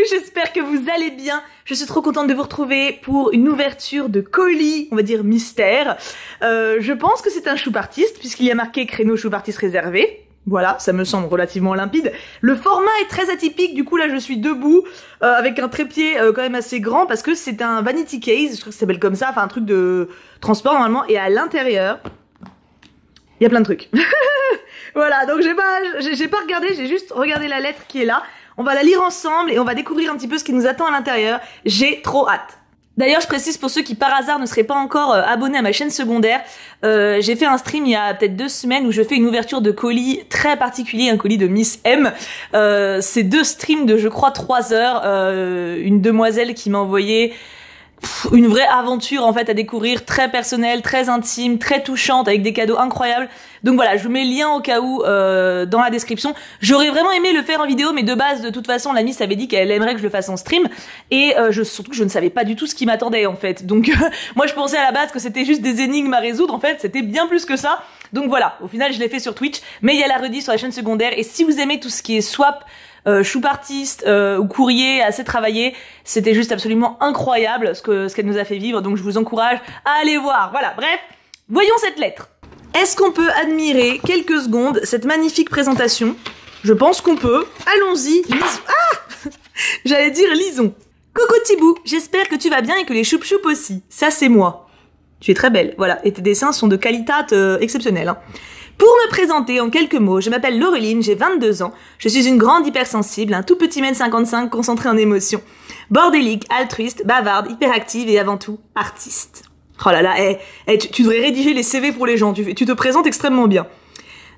j'espère que vous allez bien. Je suis trop contente de vous retrouver pour une ouverture de colis, on va dire mystère. Je pense que c'est un choup artiste puisqu'il y a marqué créneau choup artiste réservé. Voilà, ça me semble relativement limpide. Le format est très atypique, du coup là je suis debout avec un trépied quand même assez grand parce que c'est un vanity case, je crois que ça s'appelle comme ça, enfin un truc de transport normalement, et à l'intérieur, il y a plein de trucs. Voilà, donc j'ai pas regardé, j'ai juste regardé la lettre qui est là. On va la lire ensemble et on va découvrir un petit peu ce qui nous attend à l'intérieur. J'ai trop hâte. D'ailleurs, je précise pour ceux qui par hasard ne seraient pas encore abonnés à ma chaîne secondaire, j'ai fait un stream il y a peut-être 2 semaines où je fais une ouverture de colis très particulier, un colis de Miss M. C'est 2 streams de je crois 3 heures, une demoiselle qui m'a envoyé une vraie aventure en fait à découvrir, très personnelle, très intime, très touchante, avec des cadeaux incroyables. Donc voilà, je vous mets le lien au cas où dans la description. J'aurais vraiment aimé le faire en vidéo, mais de base, de toute façon, la Miss avait dit qu'elle aimerait que je le fasse en stream. Et surtout que je ne savais pas du tout ce qui m'attendait en fait. Donc moi je pensais à la base que c'était juste des énigmes à résoudre. En fait, c'était bien plus que ça. Donc voilà, au final je l'ai fait sur Twitch, mais il y a la redit sur la chaîne secondaire. Et si vous aimez tout ce qui est swap, choup artiste ou courrier assez travaillé, c'était juste absolument incroyable ce qu'elle nous a fait vivre, donc je vous encourage à aller voir. Voilà, bref, voyons cette lettre. Est-ce qu'on peut admirer quelques secondes cette magnifique présentation? Je pense qu'on peut. Allons-y, lisons. Ah j'allais dire lisons. Coucou Thibou, j'espère que tu vas bien et que les choup-choup aussi. Ça c'est moi. Tu es très belle, voilà, et tes dessins sont de qualité exceptionnelle, hein. Pour me présenter en quelques mots, je m'appelle Laureline, j'ai 22 ans, je suis une grande hypersensible, un tout petit mètre 55 concentré en émotions, bordélique, altruiste, bavarde, hyperactive et avant tout, artiste. Oh là là, tu devrais rédiger les CV pour les gens, tu te présentes extrêmement bien.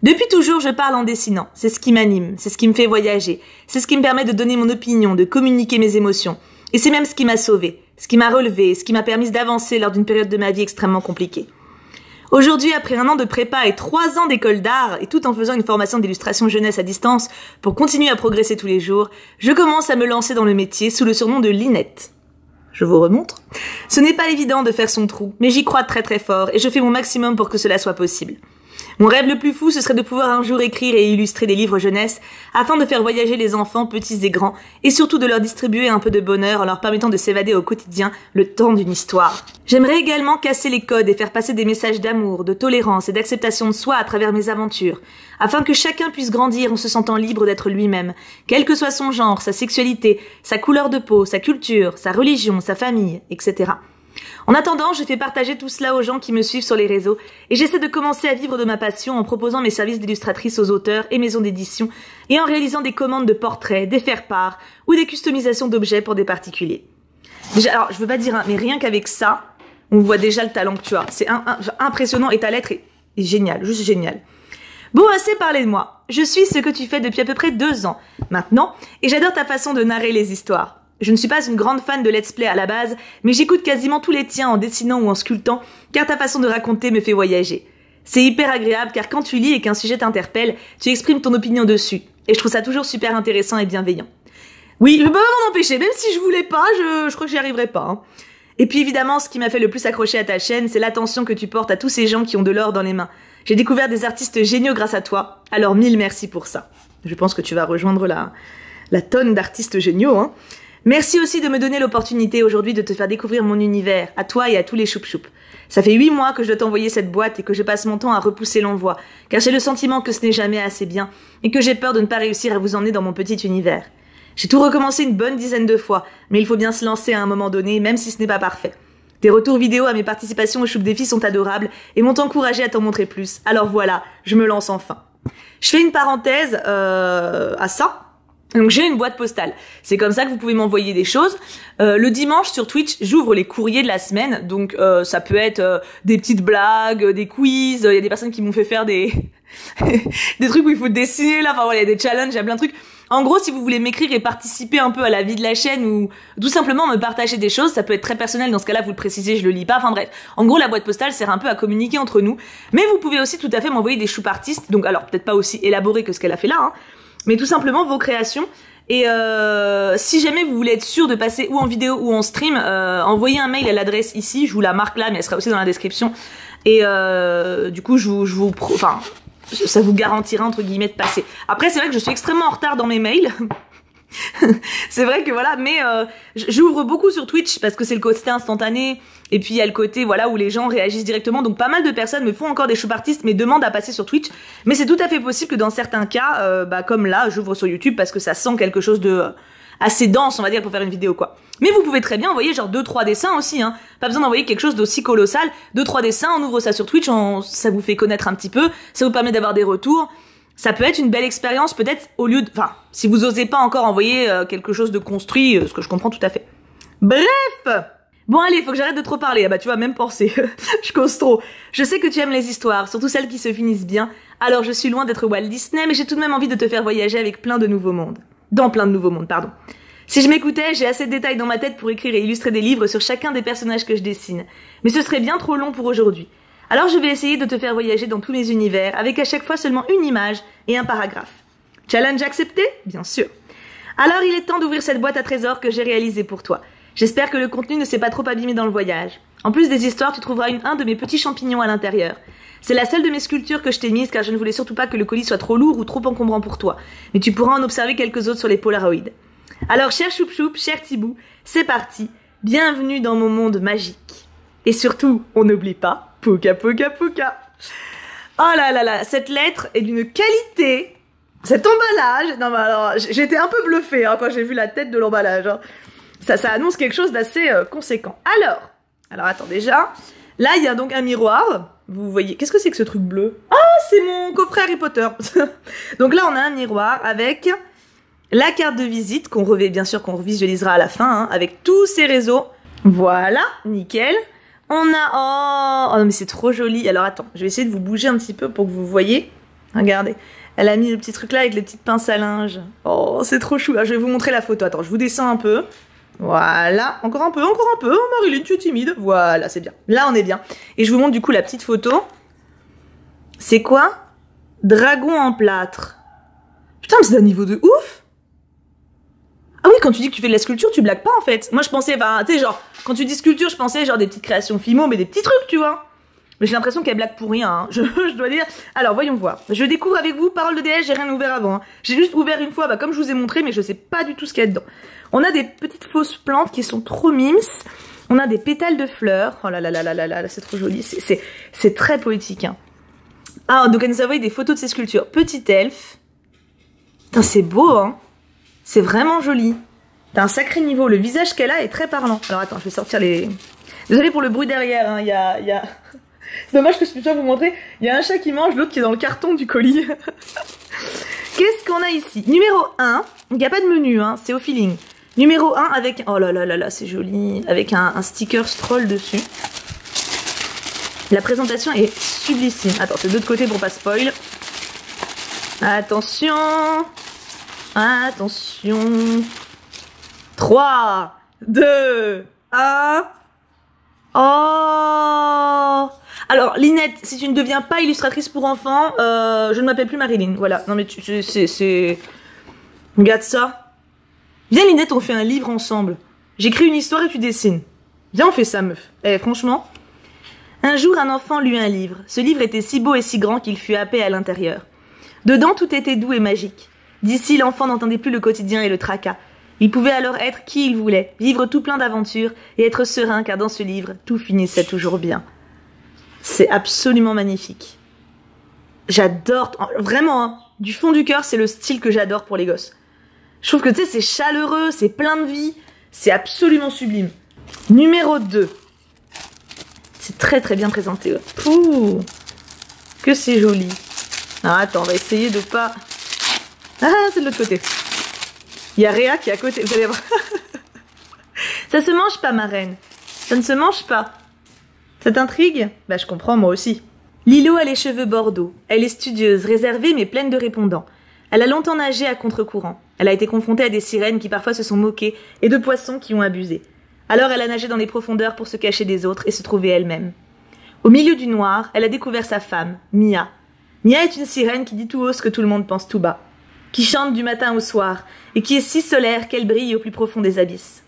Depuis toujours, je parle en dessinant, c'est ce qui m'anime, c'est ce qui me fait voyager, c'est ce qui me permet de donner mon opinion, de communiquer mes émotions, et c'est même ce qui m'a sauvée, ce qui m'a relevée, ce qui m'a permis d'avancer lors d'une période de ma vie extrêmement compliquée. Aujourd'hui, après 1 an de prépa et 3 ans d'école d'art, et tout en faisant une formation d'illustration jeunesse à distance pour continuer à progresser tous les jours, je commence à me lancer dans le métier sous le surnom de Linette. Je vous remontre. Ce n'est pas évident de faire son trou, mais j'y crois très très fort et je fais mon maximum pour que cela soit possible. Mon rêve le plus fou, ce serait de pouvoir un jour écrire et illustrer des livres jeunesse afin de faire voyager les enfants, petits et grands, et surtout de leur distribuer un peu de bonheur en leur permettant de s'évader au quotidien le temps d'une histoire. J'aimerais également casser les codes et faire passer des messages d'amour, de tolérance et d'acceptation de soi à travers mes aventures, afin que chacun puisse grandir en se sentant libre d'être lui-même, quel que soit son genre, sa sexualité, sa couleur de peau, sa culture, sa religion, sa famille, etc. En attendant, je fais partager tout cela aux gens qui me suivent sur les réseaux et j'essaie de commencer à vivre de ma passion en proposant mes services d'illustratrice aux auteurs et maisons d'édition et en réalisant des commandes de portraits, des faire-part ou des customisations d'objets pour des particuliers. Déjà, alors je veux pas dire, mais rien qu'avec ça, on voit déjà le talent que tu as. C'est impressionnant et ta lettre est géniale, juste géniale. Bon, assez parlé de moi. Je suis ce que tu fais depuis à peu près 2 ans maintenant et j'adore ta façon de narrer les histoires. Je ne suis pas une grande fan de let's play à la base, mais j'écoute quasiment tous les tiens en dessinant ou en sculptant, car ta façon de raconter me fait voyager. C'est hyper agréable car quand tu lis et qu'un sujet t'interpelle, tu exprimes ton opinion dessus. Et je trouve ça toujours super intéressant et bienveillant. Oui, je peux pas m'en empêcher, même si je voulais pas, je crois que j'y arriverai pas, hein. Et puis évidemment, ce qui m'a fait le plus accrocher à ta chaîne, c'est l'attention que tu portes à tous ces gens qui ont de l'or dans les mains. J'ai découvert des artistes géniaux grâce à toi, alors 1000 merci pour ça. Je pense que tu vas rejoindre la tonne d'artistes géniaux, hein. Merci aussi de me donner l'opportunité aujourd'hui de te faire découvrir mon univers, à toi et à tous les choup-choup. Ça fait 8 mois que je dois t'envoyer cette boîte et que je passe mon temps à repousser l'envoi, car j'ai le sentiment que ce n'est jamais assez bien et que j'ai peur de ne pas réussir à vous emmener dans mon petit univers. J'ai tout recommencé une bonne dizaine de fois, mais il faut bien se lancer à un moment donné, même si ce n'est pas parfait. Tes retours vidéo à mes participations au Choup Défi sont adorables et m'ont encouragé à t'en montrer plus. Alors voilà, je me lance enfin. Je fais une parenthèse à ça. Donc j'ai une boîte postale. C'est comme ça que vous pouvez m'envoyer des choses. Le dimanche sur Twitch, j'ouvre les courriers de la semaine. Donc ça peut être des petites blagues, des quiz. Il y a des personnes qui m'ont fait faire des des trucs où il faut dessiner là. Enfin voilà, il y a des challenges, il y a plein de trucs. En gros, si vous voulez m'écrire et participer un peu à la vie de la chaîne ou tout simplement me partager des choses, ça peut être très personnel. Dans ce cas-là, vous le précisez, je le lis pas. Enfin bref, en gros, la boîte postale sert un peu à communiquer entre nous. Mais vous pouvez aussi tout à fait m'envoyer des choup artistes. Donc alors peut-être pas aussi élaboré que ce qu'elle a fait là, hein, mais tout simplement vos créations. Et si jamais vous voulez être sûr de passer ou en vidéo ou en stream, envoyez un mail à l'adresse ici, je vous la marque là, mais elle sera aussi dans la description. Et du coup, ça vous garantira entre guillemets de passer. Après, c'est vrai que je suis extrêmement en retard dans mes mails. C'est vrai que voilà, mais j'ouvre beaucoup sur Twitch parce que c'est le côté instantané et puis il y a le côté voilà où les gens réagissent directement. Donc pas mal de personnes me font encore des choup artistes mais demandent à passer sur Twitch. Mais c'est tout à fait possible que dans certains cas, comme là, j'ouvre sur YouTube parce que ça sent quelque chose de assez dense, on va dire, pour faire une vidéo quoi. Mais vous pouvez très bien envoyer genre 2-3 dessins aussi, hein. Pas besoin d'envoyer quelque chose d'aussi colossal. 2-3 dessins, on ouvre ça sur Twitch, ça vous fait connaître un petit peu, ça vous permet d'avoir des retours. Ça peut être une belle expérience, peut-être, au lieu de... Enfin, si vous osez pas encore envoyer quelque chose de construit, ce que je comprends tout à fait. Bref. Bon, allez, faut que j'arrête de trop parler. Ah bah, tu vas même penser. Je cause trop. Je sais que tu aimes les histoires, surtout celles qui se finissent bien. Alors, je suis loin d'être Walt Disney, mais j'ai tout de même envie de te faire voyager avec plein de nouveaux mondes. Dans plein de nouveaux mondes, pardon. Si je m'écoutais, j'ai assez de détails dans ma tête pour écrire et illustrer des livres sur chacun des personnages que je dessine. Mais ce serait bien trop long pour aujourd'hui. Alors je vais essayer de te faire voyager dans tous les univers, avec à chaque fois seulement une image et un paragraphe. Challenge accepté? Bien sûr. Alors il est temps d'ouvrir cette boîte à trésors que j'ai réalisée pour toi. J'espère que le contenu ne s'est pas trop abîmé dans le voyage. En plus des histoires, tu trouveras un de mes petits champignons à l'intérieur. C'est la seule de mes sculptures que je t'ai mise car je ne voulais surtout pas que le colis soit trop lourd ou trop encombrant pour toi. Mais tu pourras en observer quelques autres sur les Polaroids. Alors cher choup-choup, cher Thibou, c'est parti. Bienvenue dans mon monde magique. Et surtout, on n'oublie pas... Pouka, pouka, pouka. Oh là là là, cette lettre est d'une qualité. Cet emballage. Non mais alors, j'étais un peu bluffée hein, quand j'ai vu la tête de l'emballage. Hein. Ça annonce quelque chose d'assez conséquent. Alors attends déjà. Là, il y a donc un miroir. Vous voyez, qu'est-ce que c'est que ce truc bleu? Ah, c'est mon coffret Harry Potter. Donc là, on a un miroir avec la carte de visite qu'on revêt, bien sûr, qu'on revisualisera à la fin, hein, avec tous ces réseaux. Voilà, nickel. On a... Oh non mais c'est trop joli. Alors attends, je vais essayer de vous bouger un petit peu pour que vous voyez. Regardez. Elle a mis le petit truc là avec les petites pinces à linge. Oh, c'est trop chou. Ah, je vais vous montrer la photo. Attends, je vous descends un peu. Voilà. Encore un peu, encore un peu. Oh, Marilyn, tu es timide. Voilà, c'est bien. Là, on est bien. Et je vous montre du coup la petite photo. C'est quoi? Dragon en plâtre. Putain, mais c'est d'un niveau de ouf. Ah oui, quand tu dis que tu fais de la sculpture, tu blagues pas en fait. Moi je pensais, enfin, tu sais, genre, quand tu dis sculpture, je pensais genre des petites créations Fimo, mais des petits trucs, tu vois. Mais j'ai l'impression qu'elle blague pour rien, hein. Je dois dire. Alors, voyons voir. Je découvre avec vous, parole de déesse, j'ai rien ouvert avant. Hein. J'ai juste ouvert une fois, comme je vous ai montré, mais je sais pas du tout ce qu'il y a dedans. On a des petites fausses plantes qui sont trop mimes. On a des pétales de fleurs. Oh là là là là là là, c'est trop joli. C'est très poétique, hein. Ah, donc elle nous a envoyé des photos de ses sculptures. Petit elfe. Putain, c'est beau, hein. C'est vraiment joli. T'as un sacré niveau. Le visage qu'elle a est très parlant. Alors attends, je vais sortir les... Désolée pour le bruit derrière. Hein. Il y a... C'est dommage que je puisse pas vous montrer. Il y a un chat qui mange, l'autre qui est dans le carton du colis. Qu'est-ce qu'on a ici? Numéro 1. Il n'y a pas de menu, hein. C'est au feeling. Numéro 1 avec... Oh là là là là, c'est joli. Avec un sticker stroll dessus. La présentation est sublissime. Attends, c'est de l'autre côté pour pas spoil. Attention. Attention. 3, 2, 1. Oh. Alors, Linette, si tu ne deviens pas illustratrice pour enfants, je ne m'appelle plus Marilyn. Voilà. Non mais c'est... Regarde ça. Viens Linette, on fait un livre ensemble. J'écris une histoire et tu dessines. Viens, on fait ça, meuf. Eh, franchement. Un jour, un enfant lut un livre. Ce livre était si beau et si grand qu'il fut happé à l'intérieur. Dedans, tout était doux et magique. D'ici, l'enfant n'entendait plus le quotidien et le tracas. Il pouvait alors être qui il voulait, vivre tout plein d'aventures et être serein car dans ce livre, tout finissait toujours bien. C'est absolument magnifique. J'adore, vraiment, hein, du fond du cœur, c'est le style que j'adore pour les gosses. Je trouve que tu sais, c'est chaleureux, c'est plein de vie, c'est absolument sublime. Numéro 2. C'est très très bien présenté. Ouais. Pouh, que c'est joli. Alors attends, on va essayer de pas... Ah, c'est de l'autre côté. Il y a Réa qui est à côté. Vous allez voir. Ça se mange pas, ma reine. Ça ne se mange pas. Ça t'intrigue? Bah, je comprends, moi aussi. Lilo a les cheveux bordeaux. Elle est studieuse, réservée, mais pleine de répondants. Elle a longtemps nagé à contre-courant. Elle a été confrontée à des sirènes qui parfois se sont moquées et de poissons qui ont abusé. Alors elle a nagé dans les profondeurs pour se cacher des autres et se trouver elle-même. Au milieu du noir, elle a découvert sa femme, Mia. Mia est une sirène qui dit tout haut ce que tout le monde pense tout bas, qui chante du matin au soir et qui est si solaire qu'elle brille au plus profond des abysses.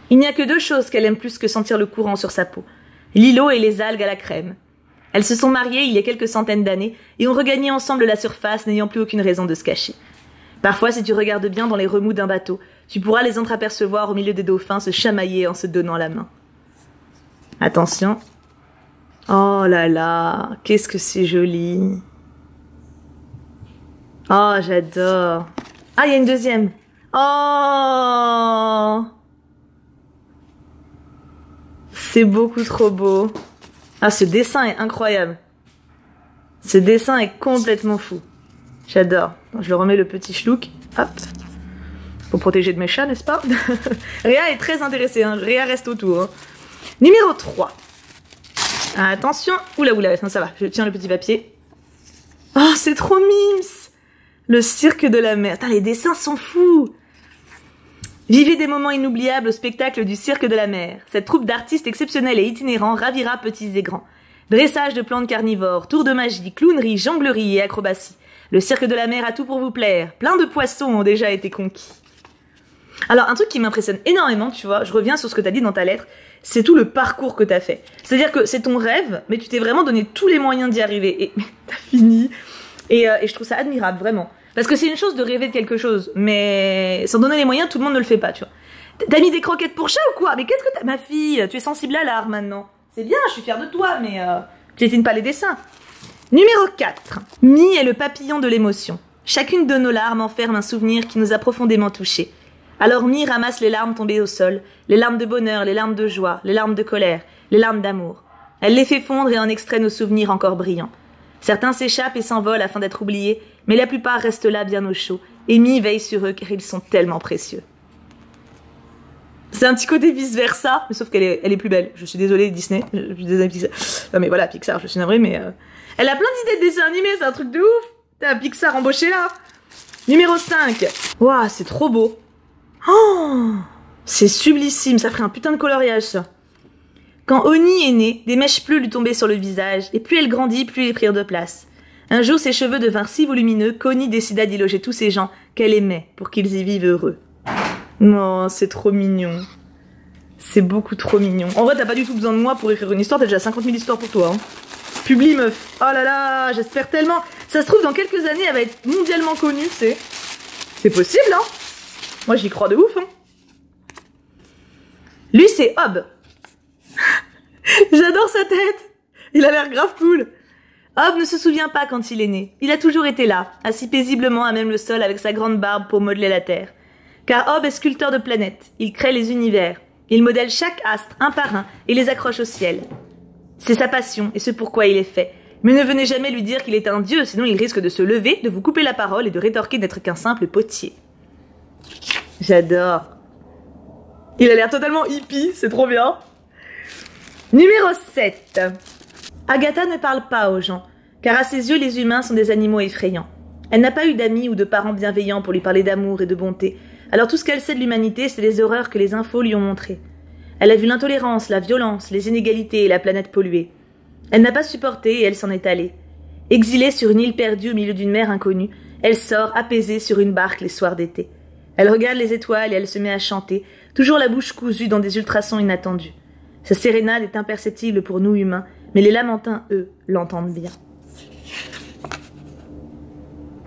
Il n'y a que 2 choses qu'elle aime plus que sentir le courant sur sa peau, l'îlot et les algues à la crème. Elles se sont mariées il y a quelques centaines d'années et ont regagné ensemble la surface n'ayant plus aucune raison de se cacher. Parfois, si tu regardes bien dans les remous d'un bateau, tu pourras les entreapercevoir au milieu des dauphins se chamailler en se donnant la main. Attention. Oh là là, qu'est-ce que c'est joli. Oh, j'adore. Ah, il y a une deuxième. Oh, c'est beaucoup trop beau. Ah, ce dessin est incroyable. Ce dessin est complètement fou. J'adore. Je le remets le petit schlouk. Hop. Pour protéger de mes chats, n'est-ce pas? Réa est très intéressée. Hein. Réa reste autour. Hein. Numéro 3. Attention. Oula, oula, ça va. Je tiens le petit papier. Oh, c'est trop mimes. Le cirque de la mer. Putain, les dessins sont fous. Vivez des moments inoubliables au spectacle du Cirque de la Mer. Cette troupe d'artistes exceptionnels et itinérants ravira petits et grands. Dressage de plantes carnivores, tours de magie, clownerie, jonglerie et acrobatie. Le Cirque de la Mer a tout pour vous plaire. Plein de poissons ont déjà été conquis. Alors, un truc qui m'impressionne énormément, tu vois, je reviens sur ce que t'as dit dans ta lettre, c'est tout le parcours que t'as fait. C'est-à-dire que c'est ton rêve, mais tu t'es vraiment donné tous les moyens d'y arriver. Et t'as fini. Et je trouve ça admirable, vraiment. Parce que c'est une chose de rêver de quelque chose, mais sans donner les moyens, tout le monde ne le fait pas, tu vois. T'as mis des croquettes pour chat ou quoi? Mais qu'est-ce que t'as... Ma fille, tu es sensible à l'art maintenant. C'est bien, je suis fière de toi, mais tu dessines pas les dessins. Numéro 4. Mie est le papillon de l'émotion. Chacune de nos larmes enferme un souvenir qui nous a profondément touchés. Alors Mie ramasse les larmes tombées au sol, les larmes de bonheur, les larmes de joie, les larmes de colère, les larmes d'amour. Elle les fait fondre et en extrait nos souvenirs encore brillants. Certains s'échappent et s'envolent afin d'être oubliés, mais la plupart restent là bien au chaud, et Mie veille sur eux car ils sont tellement précieux. C'est un petit côté vice-versa, mais sauf qu'elle est plus belle. Je suis désolée Disney, je suis désolée Pixar. Non mais voilà, Pixar, je suis navrée, mais... Elle a plein d'idées de dessins animés, c'est un truc de ouf. T'as un Pixar embauché là. Numéro 5. Waouh, c'est trop beau. Oh, c'est sublissime, ça ferait un putain de coloriage ça. Quand Oni est née, des mèches bleues lui tombaient sur le visage, et plus elle grandit, plus ils prirent de place. Un jour, ses cheveux devinrent si volumineux qu'Oni décida d'y loger tous ces gens qu'elle aimait pour qu'ils y vivent heureux. Non, c'est trop mignon. C'est beaucoup trop mignon. En vrai, t'as pas du tout besoin de moi pour écrire une histoire, t'as déjà 50 000 histoires pour toi. Hein. Publie, meuf. Oh là là, j'espère tellement. Ça se trouve, dans quelques années, elle va être mondialement connue, c'est possible, hein. Moi, j'y crois de ouf, hein. Lui, c'est Hob. J'adore sa tête. Il a l'air grave cool. Hob ne se souvient pas quand il est né. Il a toujours été là, assis paisiblement à même le sol avec sa grande barbe pour modeler la Terre. Car Hob est sculpteur de planètes. Il crée les univers. Il modèle chaque astre un par un et les accroche au ciel. C'est sa passion et ce pourquoi il est fait. Mais ne venez jamais lui dire qu'il est un dieu, sinon il risque de se lever, de vous couper la parole et de rétorquer d'être qu'un simple potier. J'adore. Il a l'air totalement hippie, c'est trop bien. Numéro 7. Agatha ne parle pas aux gens, car à ses yeux les humains sont des animaux effrayants. Elle n'a pas eu d'amis ou de parents bienveillants pour lui parler d'amour et de bonté, alors tout ce qu'elle sait de l'humanité, c'est les horreurs que les infos lui ont montrées. Elle a vu l'intolérance, la violence, les inégalités et la planète polluée. Elle n'a pas supporté et elle s'en est allée. Exilée sur une île perdue au milieu d'une mer inconnue, elle sort apaisée sur une barque les soirs d'été. Elle regarde les étoiles et elle se met à chanter, toujours la bouche cousue dans des ultrasons inattendus. Sa sérénade est imperceptible pour nous humains, mais les lamentins, eux, l'entendent bien.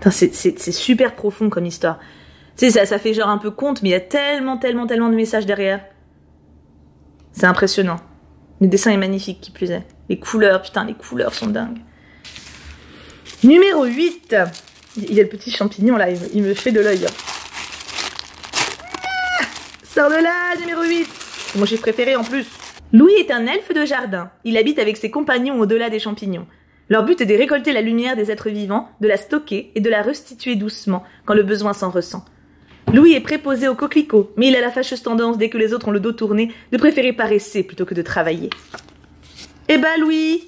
C'est super profond comme histoire. Tu sais, ça fait genre un peu conte, mais il y a tellement de messages derrière. C'est impressionnant. Le dessin est magnifique, qui plus est. Les couleurs, putain, les couleurs sont dingues. Numéro 8. Il y a le petit champignon, là, il me fait de l'œil. Sors de là, numéro 8. C'est mon chiffre préféré, en plus. Louis est un elfe de jardin. Il habite avec ses compagnons au-delà des champignons. Leur but est de récolter la lumière des êtres vivants, de la stocker et de la restituer doucement, quand le besoin s'en ressent. Louis est préposé aux coquelicots, mais il a la fâcheuse tendance, dès que les autres ont le dos tourné, de préférer paresser plutôt que de travailler. Eh bah Louis,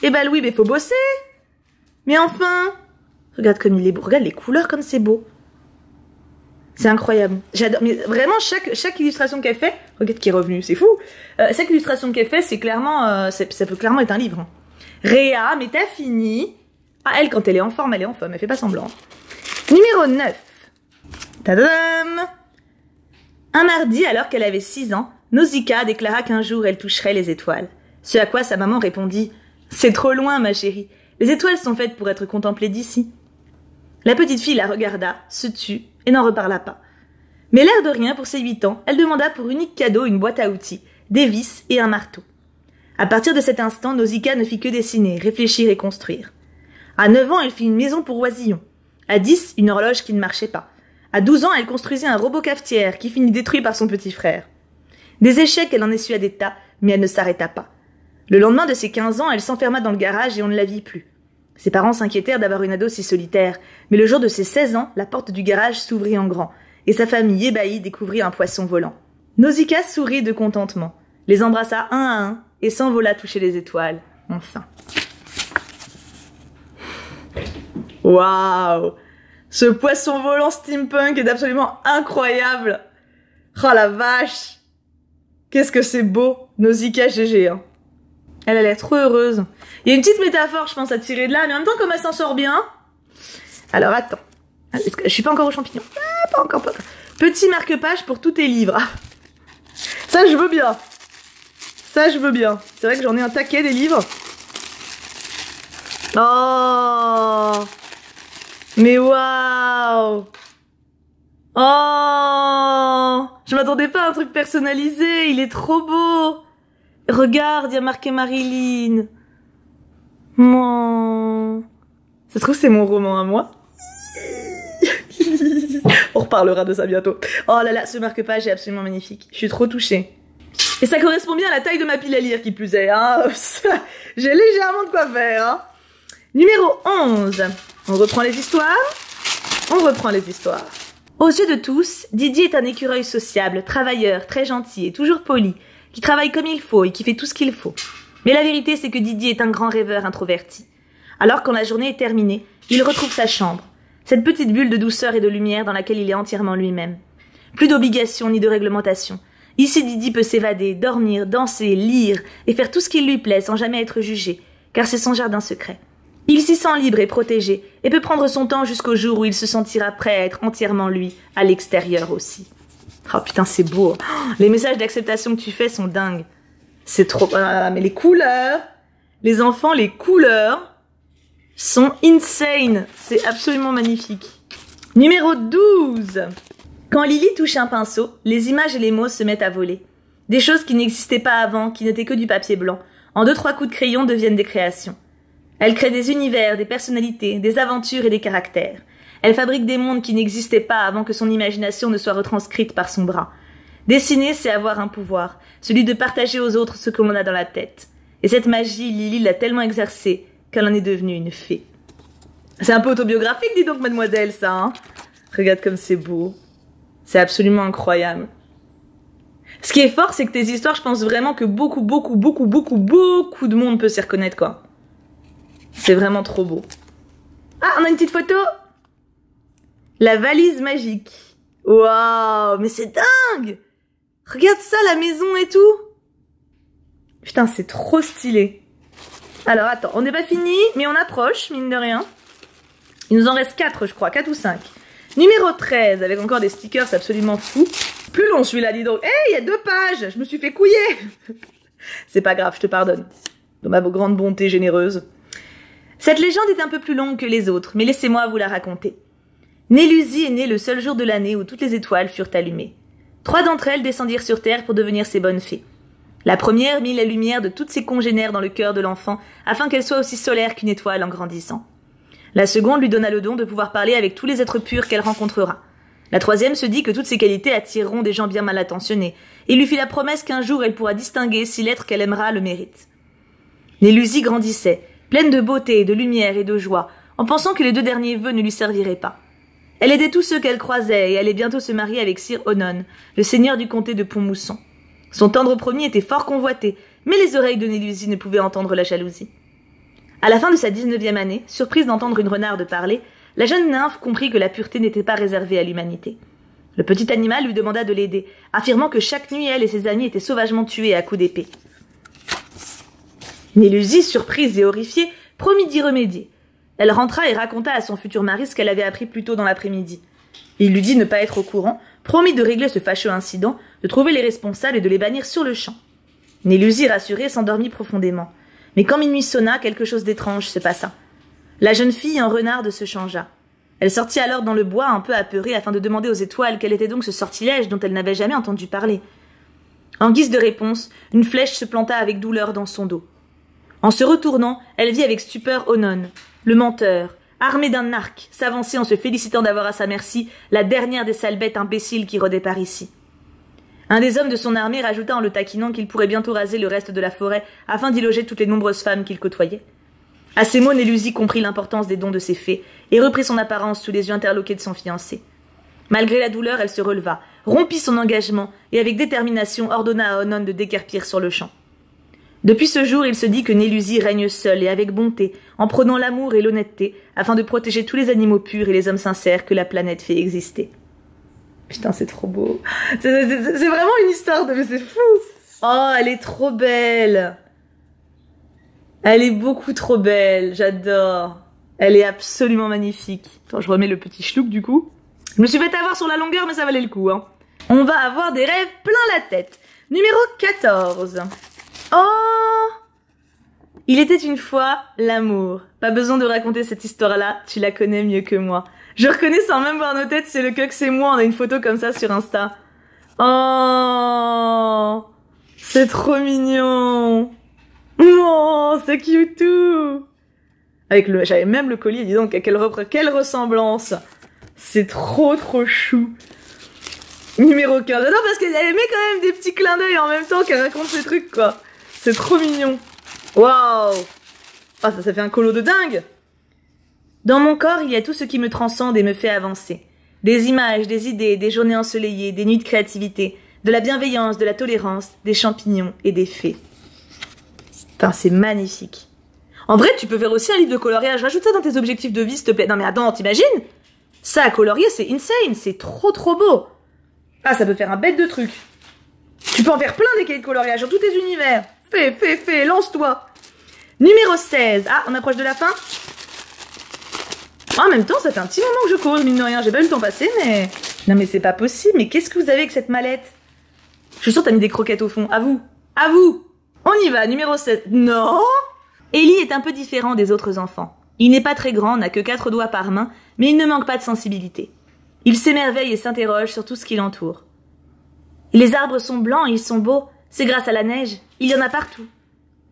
mais faut bosser. Mais enfin, regarde comme il est beau, regarde les couleurs comme c'est beau. C'est incroyable. J'adore, mais vraiment chaque illustration qu'elle fait, regarde qui est revenu, c'est fou. Chaque illustration qu'elle fait, c'est clairement, ça peut clairement être un livre. Réa, mais t'as fini. Ah, elle, quand elle est en forme, elle fait pas semblant. Numéro 9. Tadam! Un mardi, alors qu'elle avait 6 ans, Nausicaa déclara qu'un jour elle toucherait les étoiles. Ce à quoi sa maman répondit « C'est trop loin, ma chérie. Les étoiles sont faites pour être contemplées d'ici. » La petite fille la regarda, se tut et n'en reparla pas. Mais l'air de rien, pour ses 8 ans, elle demanda pour unique cadeau une boîte à outils, des vis et un marteau. À partir de cet instant, Nausicaa ne fit que dessiner, réfléchir et construire. À 9 ans, elle fit une maison pour oisillons. À 10, une horloge qui ne marchait pas. À 12 ans, elle construisit un robot cafetière qui finit détruit par son petit frère. Des échecs, elle en essuya des tas, mais elle ne s'arrêta pas. Le lendemain de ses 15 ans, elle s'enferma dans le garage et on ne la vit plus. Ses parents s'inquiétèrent d'avoir une ado si solitaire, mais le jour de ses 16 ans, la porte du garage s'ouvrit en grand, et sa famille ébahie découvrit un poisson volant. Nausicaa sourit de contentement, les embrassa un à un, et s'envola toucher les étoiles, enfin. Waouh! Ce poisson volant steampunk est absolument incroyable! Oh la vache! Qu'est-ce que c'est beau! Nausicaa GG, hein. Elle a l'air trop heureuse. Il y a une petite métaphore, je pense, à tirer de là, mais en même temps, comme elle s'en sort bien... Alors, attends. Je suis pas encore aux champignons. Ah, pas encore. Petit marque-page pour tous tes livres. Ça, je veux bien. Ça, je veux bien. C'est vrai que j'en ai un taquet des livres. Oh! Mais waouh! Oh! Je m'attendais pas à un truc personnalisé. Il est trop beau. Regarde, il y a marqué Marilyn. Oh. Ça se trouve, c'est mon roman à moi. On reparlera de ça bientôt. Oh là là, ce marque-page est absolument magnifique. Je suis trop touchée. Et ça correspond bien à la taille de ma pile à lire, qui plus est. Hein. J'ai légèrement de quoi faire. Hein. Numéro 11. On reprend les histoires. On reprend les histoires. Aux yeux de tous, Didier est un écureuil sociable, travailleur, très gentil et toujours poli, qui travaille comme il faut et qui fait tout ce qu'il faut. Mais la vérité, c'est que Didier est un grand rêveur introverti. Alors, quand la journée est terminée, il retrouve sa chambre, cette petite bulle de douceur et de lumière dans laquelle il est entièrement lui-même. Plus d'obligations ni de réglementation. Ici, Didier peut s'évader, dormir, danser, lire et faire tout ce qui lui plaît sans jamais être jugé, car c'est son jardin secret. Il s'y sent libre et protégé et peut prendre son temps jusqu'au jour où il se sentira prêt à être entièrement lui, à l'extérieur aussi. Oh putain, c'est beau. Les messages d'acceptation que tu fais sont dingues. C'est trop... Ah, mais les couleurs... Les enfants, les couleurs sont insane. C'est absolument magnifique. Numéro 12. Quand Lily touche un pinceau, les images et les mots se mettent à voler. Des choses qui n'existaient pas avant, qui n'étaient que du papier blanc. En 2-3 coups de crayon deviennent des créations. Elle crée des univers, des personnalités, des aventures et des caractères. Elle fabrique des mondes qui n'existaient pas avant que son imagination ne soit retranscrite par son bras. Dessiner, c'est avoir un pouvoir, celui de partager aux autres ce que l'on a dans la tête. Et cette magie, Lily l'a tellement exercée qu'elle en est devenue une fée. C'est un peu autobiographique, dis donc, mademoiselle, ça, hein. Regarde comme c'est beau. C'est absolument incroyable. Ce qui est fort, c'est que tes histoires, je pense vraiment que beaucoup de monde peut s'y reconnaître, quoi. C'est vraiment trop beau. Ah, on a une petite photo. La valise magique. Waouh, mais c'est dingue. Regarde ça, la maison et tout. Putain, c'est trop stylé. Alors, attends, on n'est pas fini, mais on approche, mine de rien. Il nous en reste 4, je crois, 4 ou 5. Numéro 13, avec encore des stickers absolument fous. Plus long celui-là, dis donc. Il y a 2 pages, je me suis fait couiller. C'est pas grave, je te pardonne. De ma grande bonté généreuse. Cette légende est un peu plus longue que les autres, mais laissez-moi vous la raconter. Nélusie est née le seul jour de l'année où toutes les étoiles furent allumées. 3 d'entre elles descendirent sur terre pour devenir ses bonnes fées. La première mit la lumière de toutes ses congénères dans le cœur de l'enfant, afin qu'elle soit aussi solaire qu'une étoile en grandissant. La seconde lui donna le don de pouvoir parler avec tous les êtres purs qu'elle rencontrera. La troisième se dit que toutes ces qualités attireront des gens bien mal intentionnés, et lui fit la promesse qu'un jour elle pourra distinguer si l'être qu'elle aimera le mérite. Nélusie grandissait, pleine de beauté, de lumière et de joie, en pensant que les 2 derniers vœux ne lui serviraient pas. Elle aidait tous ceux qu'elle croisait et allait bientôt se marier avec Sir Onon, le seigneur du comté de Pont-Mousson. Son tendre promis était fort convoité, mais les oreilles de Nélusie ne pouvaient entendre la jalousie. À la fin de sa 19e année, surprise d'entendre une renarde parler, la jeune nymphe comprit que la pureté n'était pas réservée à l'humanité. Le petit animal lui demanda de l'aider, affirmant que chaque nuit elle et ses amis étaient sauvagement tués à coups d'épée. Nélusie, surprise et horrifiée, promit d'y remédier. Elle rentra et raconta à son futur mari ce qu'elle avait appris plus tôt dans l'après-midi. Il lui dit ne pas être au courant, promit de régler ce fâcheux incident, de trouver les responsables et de les bannir sur le champ. Nélusie, rassurée, s'endormit profondément. Mais quand minuit sonna, quelque chose d'étrange se passa. La jeune fille en renarde se changea. Elle sortit alors dans le bois un peu apeurée afin de demander aux étoiles quel était donc ce sortilège dont elle n'avait jamais entendu parler. En guise de réponse, une flèche se planta avec douleur dans son dos. En se retournant, elle vit avec stupeur Onon, le menteur, armé d'un arc, s'avancer en se félicitant d'avoir à sa merci la dernière des sales bêtes imbéciles qui rôdaient par ici. Un des hommes de son armée rajouta en le taquinant qu'il pourrait bientôt raser le reste de la forêt afin d'y loger toutes les nombreuses femmes qu'il côtoyait. À ces mots, Nélusie comprit l'importance des dons de ses fées et reprit son apparence sous les yeux interloqués de son fiancé. Malgré la douleur, elle se releva, rompit son engagement et avec détermination ordonna à Onon de déguerpir sur le champ. Depuis ce jour, il se dit que Nélusie règne seule et avec bonté, en prônant l'amour et l'honnêteté, afin de protéger tous les animaux purs et les hommes sincères que la planète fait exister. Putain, c'est trop beau. C'est vraiment une histoire de... Mais c'est fou. Oh, elle est trop belle. Elle est beaucoup trop belle, j'adore. Elle est absolument magnifique. Attends, je remets le petit schlouk du coup. Je me suis fait avoir sur la longueur, mais ça valait le coup, hein. On va avoir des rêves plein la tête. Numéro 14. Oh! Il était une fois l'amour. Pas besoin de raconter cette histoire-là, tu la connais mieux que moi. Je reconnais sans même voir nos têtes, c'est le Coq, c'est moi, on a une photo comme ça sur Insta. Oh! C'est trop mignon! Oh, c'est cute tout! J'avais même le collier, dis donc, quelle ressemblance! C'est trop chou! Numéro 15. J'adore parce qu'elle met quand même des petits clins d'œil en même temps qu'elle raconte ses trucs, quoi. C'est trop mignon. Waouh! Ah, ça fait un colo de dingue! Dans mon corps, il y a tout ce qui me transcende et me fait avancer. Des images, des idées, des journées ensoleillées, des nuits de créativité, de la bienveillance, de la tolérance, des champignons et des fées. Putain, c'est magnifique. En vrai, tu peux faire aussi un livre de coloriage. Rajoute ça dans tes objectifs de vie, s'il te plaît. Non mais attends, t'imagines? Ça à colorier, c'est insane. C'est trop beau. Ah, ça peut faire un bête de truc. Tu peux en faire plein des cahiers de coloriage dans tous tes univers. Fais, lance-toi. Numéro 16. Ah, on approche de la fin. En même temps, ça fait un petit moment que je cause, mine de rien. J'ai pas eu le temps passer, mais... Non, mais c'est pas possible. Mais qu'est-ce que vous avez avec cette mallette? Je suis sûre que t'as mis des croquettes au fond. À vous. À vous. On y va. Numéro 16. Non. Ellie est un peu différent des autres enfants. Il n'est pas très grand, n'a que 4 doigts par main, mais il ne manque pas de sensibilité. Il s'émerveille et s'interroge sur tout ce qui l'entoure. Les arbres sont blancs et ils sont beaux. C'est grâce à la neige. Il y en a partout.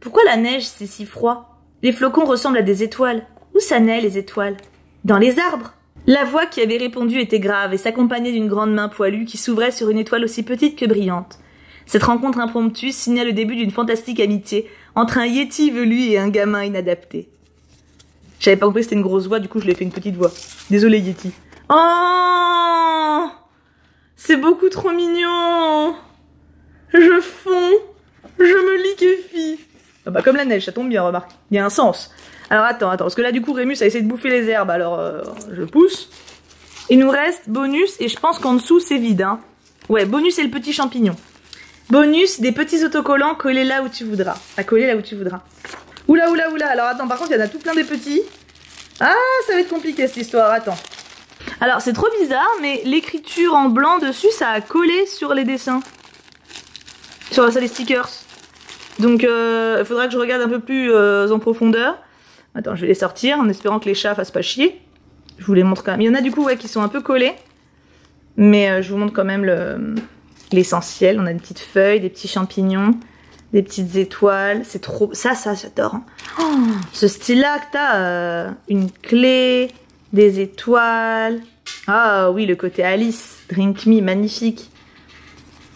Pourquoi la neige, c'est si froid? Les flocons ressemblent à des étoiles. Où ça naît, les étoiles? Dans les arbres. La voix qui avait répondu était grave et s'accompagnait d'une grande main poilue qui s'ouvrait sur une étoile aussi petite que brillante. Cette rencontre impromptue signa le début d'une fantastique amitié entre un yéti velu et un gamin inadapté. J'avais pas compris que c'était une grosse voix, du coup je l'ai fait une petite voix. Désolé yéti. Oh! C'est beaucoup trop mignon! Je fonds! Je me liquéfie! Ah bah comme la neige, ça tombe bien, remarque. Il y a un sens. Alors attends, parce que là du coup Rémus a essayé de bouffer les herbes, alors je pousse. Il nous reste bonus et je pense qu'en dessous c'est vide, hein. Ouais, bonus et le petit champignon. Bonus, des petits autocollants collés là où tu voudras. À coller là où tu voudras. Oula. Alors attends, par contre il y en a tout plein des petits. Ah, ça va être compliqué cette histoire, attends. Alors c'est trop bizarre, mais l'écriture en blanc dessus, ça a collé sur les dessins. Sur les stickers. Donc il faudra que je regarde un peu plus en profondeur. Attends, je vais les sortir en espérant que les chats fassent pas chier. Je vous les montre quand même. Il y en a du coup ouais, qui sont un peu collés. Mais je vous montre quand même l'essentiel. On a des petites feuilles, des petits champignons, des petites étoiles. C'est trop... Ça j'adore. Hein. Oh, ce style-là que t'as, une clé, des étoiles. Ah oui, le côté Alice. Drink Me, magnifique.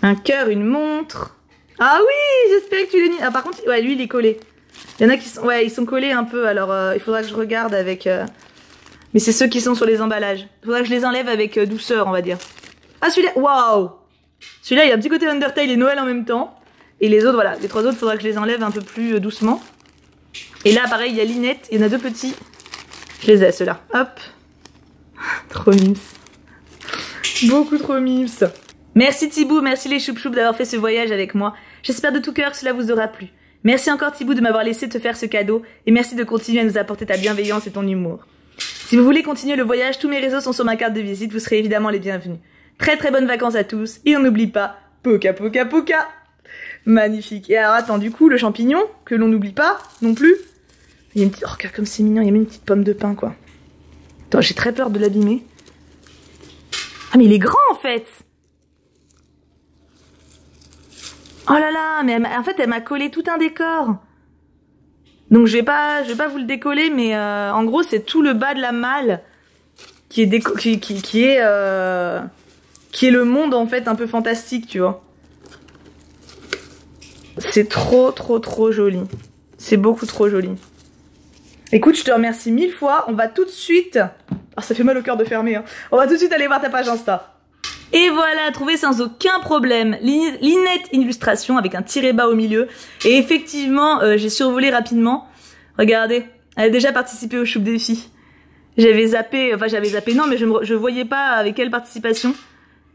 Un cœur, une montre. Ah oui, j'espérais que tu l'aies mis. Ah par contre, ouais, lui il est collé. Il y en a qui sont... Ouais, ils sont collés un peu. Alors il faudra que je regarde avec... Mais c'est ceux qui sont sur les emballages. Il faudra que je les enlève avec douceur, on va dire. Ah celui-là, waouh! Celui-là, il y a un petit côté Undertale et Noël en même temps. Et les autres, voilà, les 3 autres, il faudra que je les enlève un peu plus doucement. Et là, pareil, il y a Linette, il y en a 2 petits. Je les ai, ceux-là. Hop. Trop mimes. Beaucoup trop mimes. Merci Thibou, merci les choup-choup d'avoir fait ce voyage avec moi. J'espère de tout cœur que cela vous aura plu. Merci encore Thibou de m'avoir laissé te faire ce cadeau. Et merci de continuer à nous apporter ta bienveillance et ton humour. Si vous voulez continuer le voyage, tous mes réseaux sont sur ma carte de visite, vous serez évidemment les bienvenus. Très bonnes vacances à tous, et on n'oublie pas, Poka Poka Poka. Magnifique. Et alors attends, du coup, le champignon, que l'on n'oublie pas non plus. Il y a une petite... Oh, regarde comme c'est mignon, il y a même une petite pomme de pin, quoi. Attends, j'ai très peur de l'abîmer. Ah mais il est grand en fait. Oh là là, mais en fait elle m'a collé tout un décor. Donc je vais pas vous le décoller, mais en gros c'est tout le bas de la malle qui est qui est le monde en fait un peu fantastique, tu vois. C'est trop joli. C'est beaucoup trop joli. Écoute, je te remercie 1000 fois. On va tout de suite... Ah, ça fait mal au cœur de fermer. Hein. On va tout de suite aller voir ta page Insta. Et voilà, trouvé sans aucun problème. Linette illustration avec un tiret bas au milieu. Et effectivement, j'ai survolé rapidement. Regardez, elle a déjà participé au Choup Défi. J'avais zappé, non, mais je voyais pas avec quelle participation.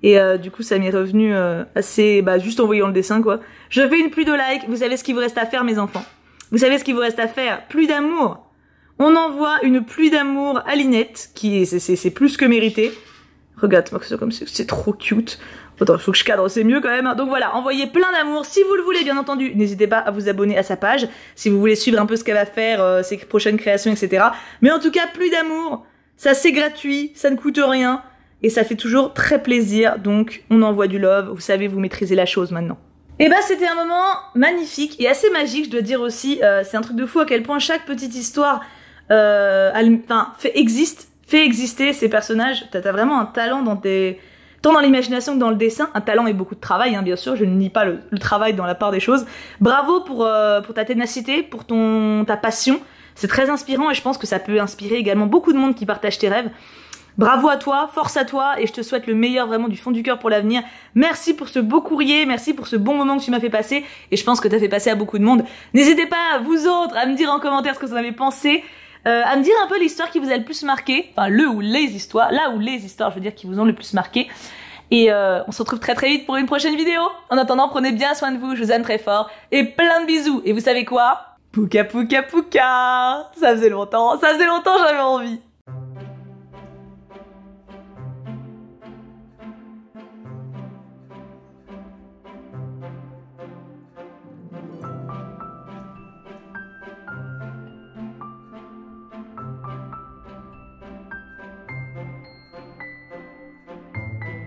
Et du coup, ça m'est revenu assez... juste en voyant le dessin, quoi. Je fais une pluie de likes. Vous savez ce qu'il vous reste à faire, mes enfants. Vous savez ce qu'il vous reste à faire. Pluie d'amour. On envoie une pluie d'amour à Linette, c'est plus que mérité. Regarde-moi comme c'est trop cute. Attends, il faut que je cadre, c'est mieux quand même. Donc voilà, envoyez plein d'amour. Si vous le voulez, bien entendu, n'hésitez pas à vous abonner à sa page. Si vous voulez suivre un peu ce qu'elle va faire, ses prochaines créations, etc. Mais en tout cas, pluie d'amour. Ça, c'est gratuit, ça ne coûte rien. Et ça fait toujours très plaisir. Donc, on envoie du love. Vous savez, vous maîtrisez la chose maintenant. Et c'était un moment magnifique et assez magique, je dois dire aussi. C'est un truc de fou à quel point chaque petite histoire... fait exister ces personnages. T'as vraiment un talent tant dans l'imagination que dans le dessin, un talent et beaucoup de travail, hein, bien sûr, je ne nie pas le travail dans la part des choses. Bravo pour ta ténacité, pour ta passion, c'est très inspirant et je pense que ça peut inspirer également beaucoup de monde qui partage tes rêves. Bravo à toi, force à toi et je te souhaite le meilleur vraiment du fond du cœur pour l'avenir. Merci pour ce beau courrier, merci pour ce bon moment que tu m'as fait passer et je pense que t'as fait passer à beaucoup de monde. N'hésitez pas, vous autres, à me dire en commentaire ce que vous en avez pensé. À me dire un peu l'histoire qui vous a le plus marqué, enfin les histoires, je veux dire, qui vous ont le plus marqué. Et on se retrouve très très vite pour une prochaine vidéo. En attendant, prenez bien soin de vous, je vous aime très fort. Et plein de bisous. Et vous savez quoi? Pouka pouka pouka. Ça faisait longtemps j'avais envie.